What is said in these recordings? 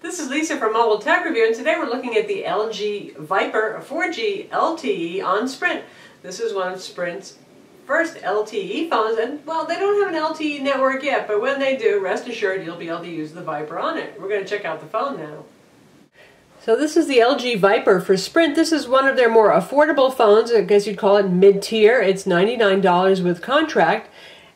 This is Lisa from Mobile Tech Review, and today we're looking at the LG Viper 4G LTE on Sprint. This is one of Sprint's first LTE phones, and well, they don't have an LTE network yet, but when they do, rest assured you'll be able to use the Viper on it. We're going to check out the phone now. So this is the LG Viper for Sprint. This is one of their more affordable phones. I guess you'd call it mid-tier. It's $99 with contract.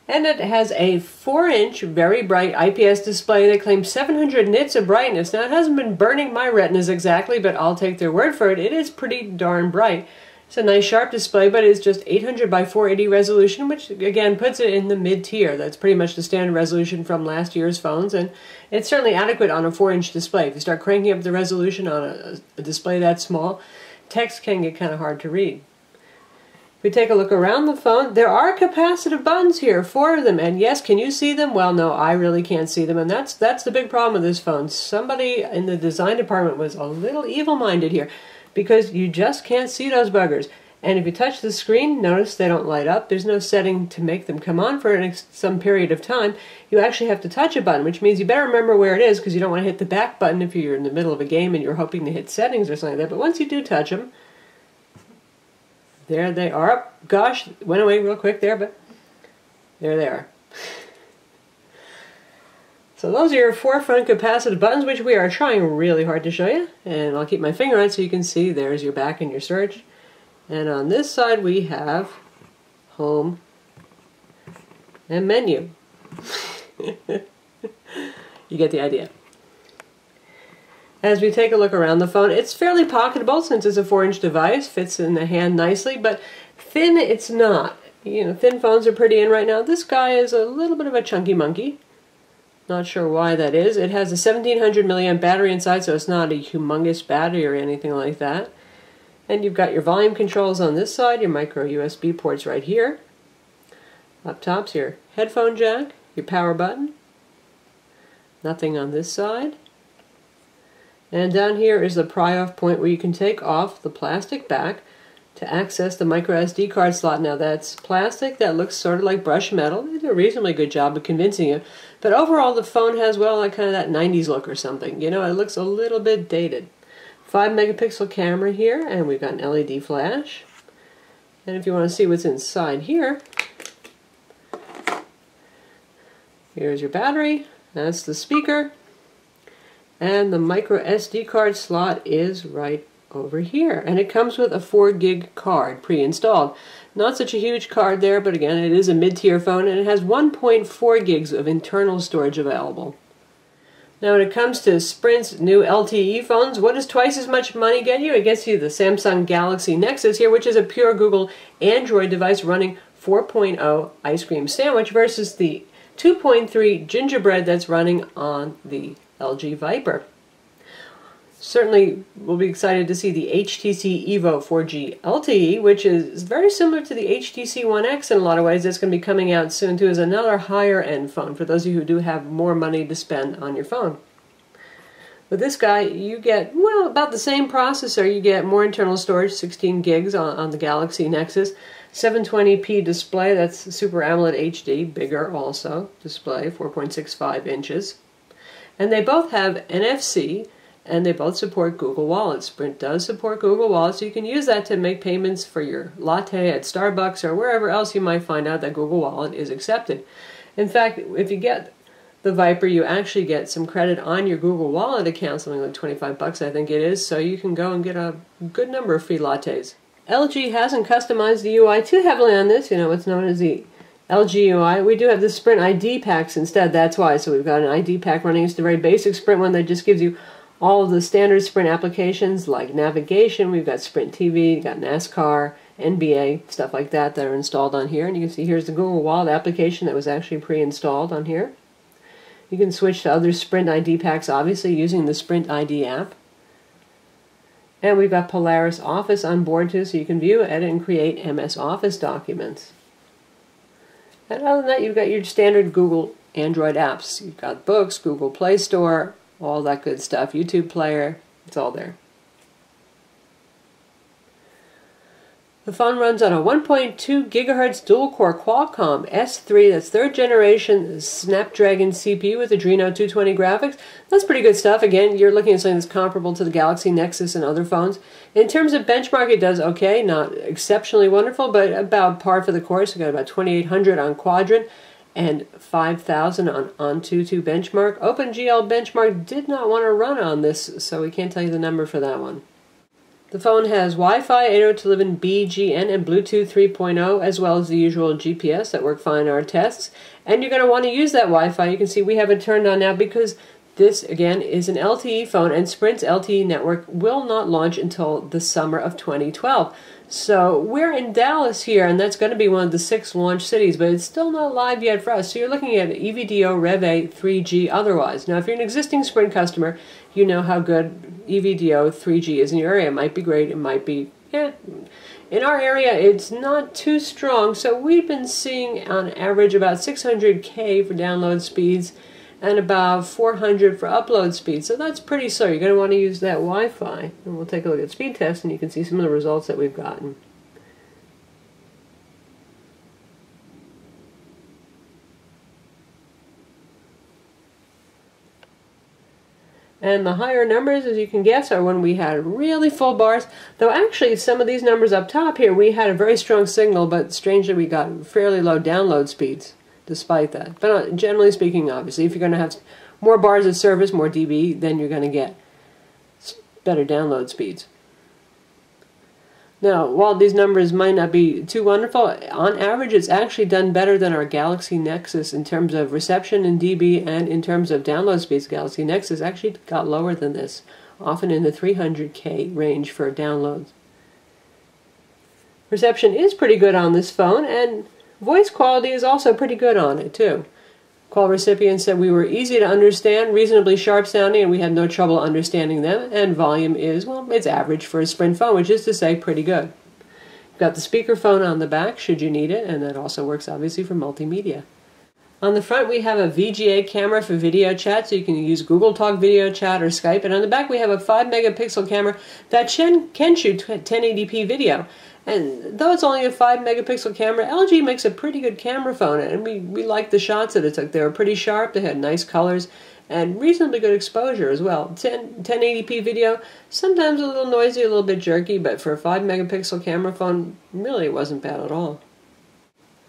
And it has a 4-inch, very bright IPS display that claims 700 nits of brightness. Now, it hasn't been burning my retinas exactly, but I'll take their word for it. It is pretty darn bright. It's a nice sharp display, but it's just 800 by 480 resolution, which again puts it in the mid-tier. That's pretty much the standard resolution from last year's phones, and it's certainly adequate on a 4-inch display. If you start cranking up the resolution on a display that small, text can get kind of hard to read. If we take a look around the phone, there are capacitive buttons here, 4 of them, and yes, can you see them? Well, no, I really can't see them, and that's the big problem with this phone. Somebody in the design department was a little evil-minded here, because you just can't see those buggers. And if you touch the screen, notice they don't light up. There's no setting to make them come on for some period of time. You actually have to touch a button, which means you better remember where it is, because you don't want to hit the back button if you're in the middle of a game and you're hoping to hit settings or something like that. But once you do touch them, there they are. Oh, gosh, went away real quick there, but there they are. So those are your 4 front capacitive buttons, which we are trying really hard to show you. And I'll keep my finger on it so you can see there's your back and your search. And on this side we have home and menu. You get the idea. As we take a look around the phone, it's fairly pocketable since it's a 4-inch device, fits in the hand nicely, but thin it's not. You know, thin phones are pretty in right now. This guy is a little bit of a chunky monkey. Not sure why that is. It has a 1700 milliamp battery inside, so it's not a humongous battery or anything like that. And you've got your volume controls on this side, your micro USB ports right here. Up top's your headphone jack, your power button. Nothing on this side. And down here is the pry-off point where you can take off the plastic back to access the micro SD card slot. Now that's plastic that looks sort of like brushed metal. They do a reasonably good job of convincing you. But overall the phone has, well, like kind of that 90s look or something. You know, it looks a little bit dated. 5 megapixel camera here, and we've got an LED flash. And if you want to see what's inside here, here's your battery, that's the speaker. And the micro SD card slot is right over here. And it comes with a 4 gig card pre-installed. Not such a huge card there, but again, it is a mid-tier phone, and it has 1.4 gigs of internal storage available. Now when it comes to Sprint's new LTE phones, what does twice as much money get you? It gets you the Samsung Galaxy Nexus here, which is a pure Google Android device running 4.0 Ice Cream Sandwich versus the 2.3 Gingerbread that's running on the LG Viper. Certainly we'll be excited to see the HTC Evo 4G LTE, which is very similar to the HTC One X in a lot of ways. That's going to be coming out soon too, as another higher end phone for those of you who do have more money to spend on your phone. With this guy you get, well, about the same processor. You get more internal storage, 16 gigs on the Galaxy Nexus, 720p display, that's Super AMOLED HD, bigger also, display, 4.65 inches. And they both have NFC, and they both support Google Wallet. Sprint does support Google Wallet, so you can use that to make payments for your latte at Starbucks or wherever else you might find out that Google Wallet is accepted. In fact, if you get the Viper, you actually get some credit on your Google Wallet account, something like 25 bucks I think it is, so you can go and get a good number of free lattes. LG hasn't customized the UI too heavily on this, you know, what's known as the LG UI. We do have the Sprint ID packs instead, that's why. So we've got an ID pack running. It's the very basic Sprint one that just gives you all of the standard Sprint applications like navigation. We've got Sprint TV, got NASCAR, NBA, stuff like that that are installed on here. And you can see here's the Google Wallet application that was actually pre-installed on here. You can switch to other Sprint ID packs, obviously, using the Sprint ID app. And we've got Polaris Office on board too, so you can view, edit, and create MS Office documents. And other than that, you've got your standard Google Android apps. You've got Books, Google Play Store, all that good stuff, YouTube Player, it's all there. The phone runs on a 1.2 gigahertz dual-core Qualcomm S3, that's third generation Snapdragon CPU with Adreno 220 graphics. That's pretty good stuff. Again, you're looking at something that's comparable to the Galaxy Nexus and other phones. In terms of benchmark, it does okay, not exceptionally wonderful, but about par for the course. We got about 2,800 on Quadrant and 5,000 on Antutu benchmark. OpenGL benchmark did not want to run on this, so we can't tell you the number for that one. The phone has Wi-Fi 802.11b, GN, and Bluetooth 3.0, as well as the usual GPS that work fine in our tests. And you're going to want to use that Wi-Fi. You can see we have it turned on now because this, again, is an LTE phone, and Sprint's LTE network will not launch until the summer of 2012. So we're in Dallas here, and that's going to be one of the 6 launch cities, but it's still not live yet for us. So you're looking at EV-DO Rev 3G otherwise. Now, if you're an existing Sprint customer, you know how good EV-DO 3G is in your area. It might be great, it might be, In our area, it's not too strong, so we've been seeing on average about 600K for download speeds and about 400 for upload speed. So that's pretty slow. You're going to want to use that Wi-Fi. And we'll take a look at speed tests, and you can see some of the results that we've gotten. And the higher numbers, as you can guess, are when we had really full bars. Though actually, some of these numbers up top here, we had a very strong signal, but strangely we got fairly low download speeds despite that. But generally speaking, obviously, if you're going to have more bars of service, more dB, then you're going to get better download speeds. Now, while these numbers might not be too wonderful, on average it's actually done better than our Galaxy Nexus in terms of reception in dB and in terms of download speeds. Galaxy Nexus actually got lower than this, often in the 300K range for downloads. Reception is pretty good on this phone, and voice quality is also pretty good on it too. Call recipients said we were easy to understand, reasonably sharp sounding, and we had no trouble understanding them. And volume is, well, it's average for a Sprint phone, which is to say pretty good. You've got the speakerphone on the back, should you need it, and that also works obviously for multimedia. On the front we have a VGA camera for video chat, so you can use Google Talk video chat or Skype. And on the back we have a 5 megapixel camera that can shoot 1080p video. And though it's only a 5 megapixel camera, LG makes a pretty good camera phone, and we liked the shots that it took. They were pretty sharp, they had nice colors, and reasonably good exposure as well. 1080p video, sometimes a little noisy, a little bit jerky, but for a 5 megapixel camera phone, really it wasn't bad at all.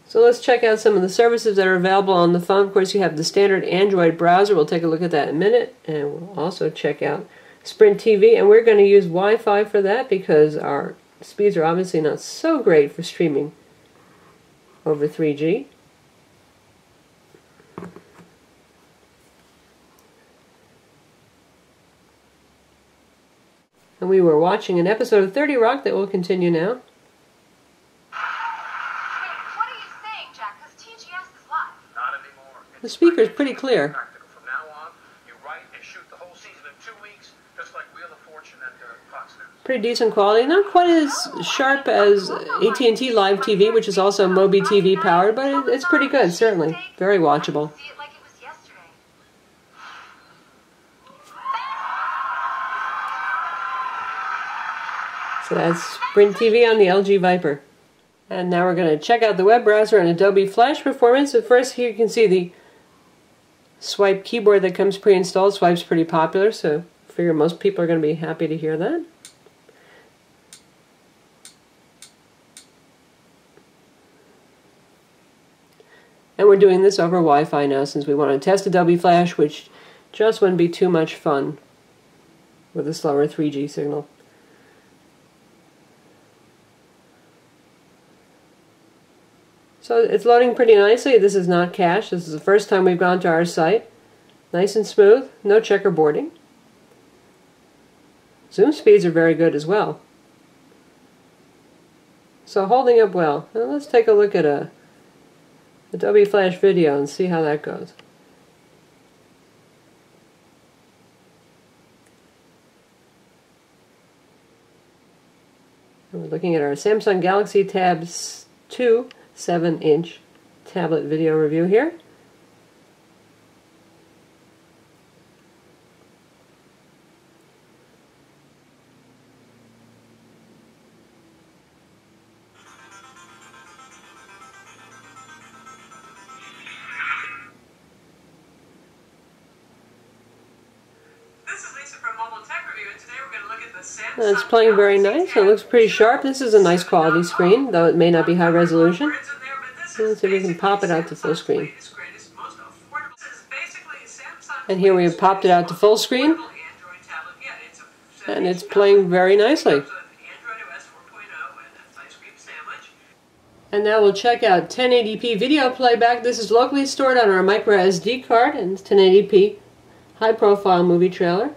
So let's check out some of the services that are available on the phone. Of course, you have the standard Android browser. We'll take a look at that in a minute, and we'll also check out Sprint TV, and we're going to use Wi-Fi for that because our speeds are obviously not so great for streaming over 3G. And we were watching an episode of 30 Rock that will continue now. What are you saying, Jack? Because TGS is live. Not anymore. The speaker is pretty clear. From now on, you write and shoot the whole season in 2 weeks, just like Wheel of Fortune and Fox News. Pretty decent quality, not quite as sharp as AT&T Live TV, which is also Mobi TV powered, but it's pretty good, certainly. Very watchable. See it like it was yesterday. So that's Sprint TV on the LG Viper. And now we're going to check out the web browser and Adobe Flash performance. So first here you can see the Swipe keyboard that comes pre-installed. Swipe's pretty popular, so I figure most people are going to be happy to hear that. And we're doing this over Wi-Fi now since we want to test Adobe Flash, which just wouldn't be too much fun with a slower 3G signal. So it's loading pretty nicely. This is not cached. This is the first time we've gone to our site. Nice and smooth, no checkerboarding. Zoom speeds are very good as well. So holding up well. Now let's take a look at a Adobe Flash video and see how that goes. And we're looking at our Samsung Galaxy Tab 2 7-inch tablet video review here. from Mobile Tech Review, and today we're going to look at the Samsung. It's playing very nice. It looks pretty sharp. This is a nice quality screen, though it may not be high resolution. Let's see if we can pop it out to full screen. And here we have popped it out to full screen. And it's playing very nicely. And now we'll check out 1080p video playback. This is locally stored on our micro SD card, and it's 1080p high-profile movie trailer.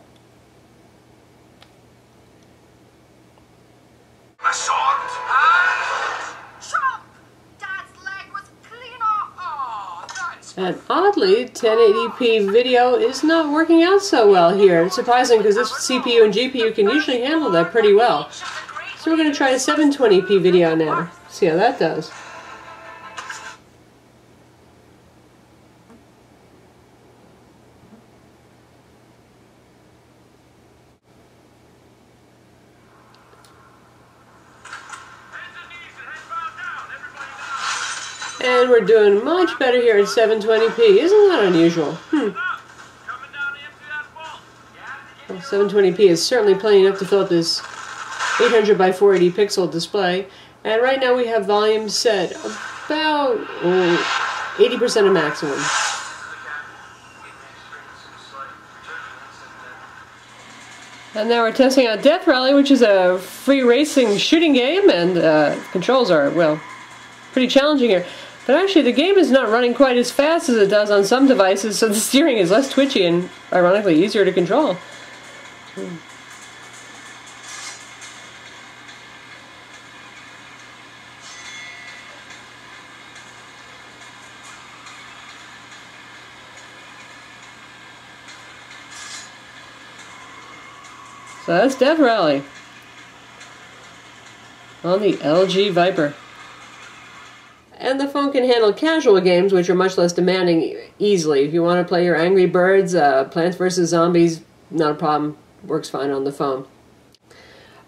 And oddly, 1080p video is not working out so well here. It's surprising because this CPU and GPU can usually handle that pretty well. So we're going to try a 720p video now. See how that does. And we're doing much better here at 720p. Isn't that unusual? Well, 720p is certainly plenty enough to fill up this 800 by 480 pixel display. And right now we have volume set about 80% of maximum. And now we're testing out Death Rally, which is a free racing shooting game, and controls are, well, pretty challenging here. But actually the game is not running quite as fast as it does on some devices, so the steering is less twitchy and ironically easier to control. So that's Death Rally on the LG Viper. And the phone can handle casual games, which are much less demanding, easily. If you want to play your Angry Birds, Plants vs. Zombies, not a problem. Works fine on the phone.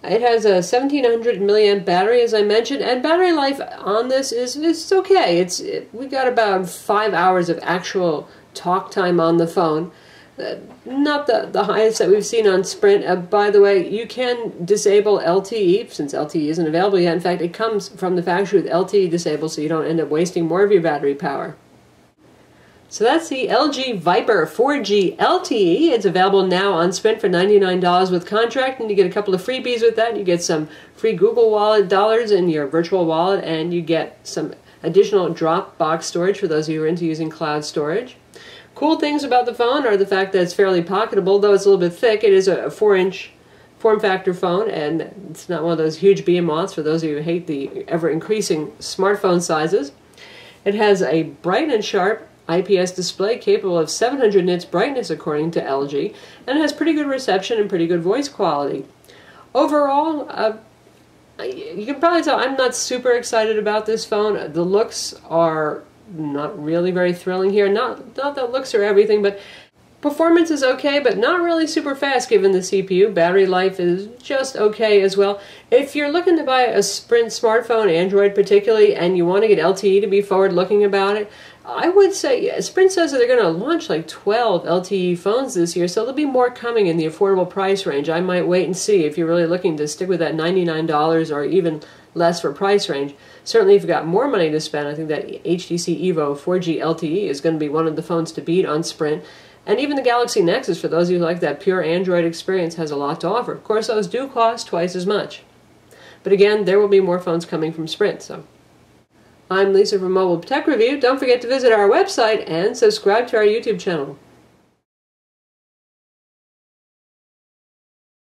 It has a 1700 milliamp battery, as I mentioned, and battery life on this is okay. We got about 5 hours of actual talk time on the phone. Not the highest that we've seen on Sprint. By the way, you can disable LTE, since LTE isn't available yet. In fact, it comes from the factory with LTE disabled, so you don't end up wasting more of your battery power. So that's the LG Viper 4G LTE. It's available now on Sprint for $99 with contract, and you get a couple of freebies with that. You get some free Google Wallet dollars in your virtual wallet, and you get some additional Dropbox storage for those of you who are into using cloud storage. Cool things about the phone are the fact that it's fairly pocketable, though it's a little bit thick. It is a 4-inch form factor phone, and it's not one of those huge behemoths for those of you who hate the ever-increasing smartphone sizes. It has a bright and sharp IPS display capable of 700 nits brightness according to LG, and it has pretty good reception and pretty good voice quality. Overall, you can probably tell I'm not super excited about this phone. The looks are not really very thrilling here. Not that looks are everything, but performance is okay, but not really super fast given the CPU. Battery life is just okay as well. If you're looking to buy a Sprint smartphone, Android particularly, and you want to get LTE to be forward-looking about it, I would say Sprint says that they're going to launch like 12 LTE phones this year, so there'll be more coming in the affordable price range. I might wait and see if you're really looking to stick with that $99 or even less for price range. Certainly if you've got more money to spend, I think that HTC Evo 4G LTE is going to be one of the phones to beat on Sprint. And even the Galaxy Nexus, for those of you who like that pure Android experience, has a lot to offer. Of course, those do cost twice as much. But again, there will be more phones coming from Sprint. So, I'm Lisa from Mobile Tech Review. Don't forget to visit our website and subscribe to our YouTube channel.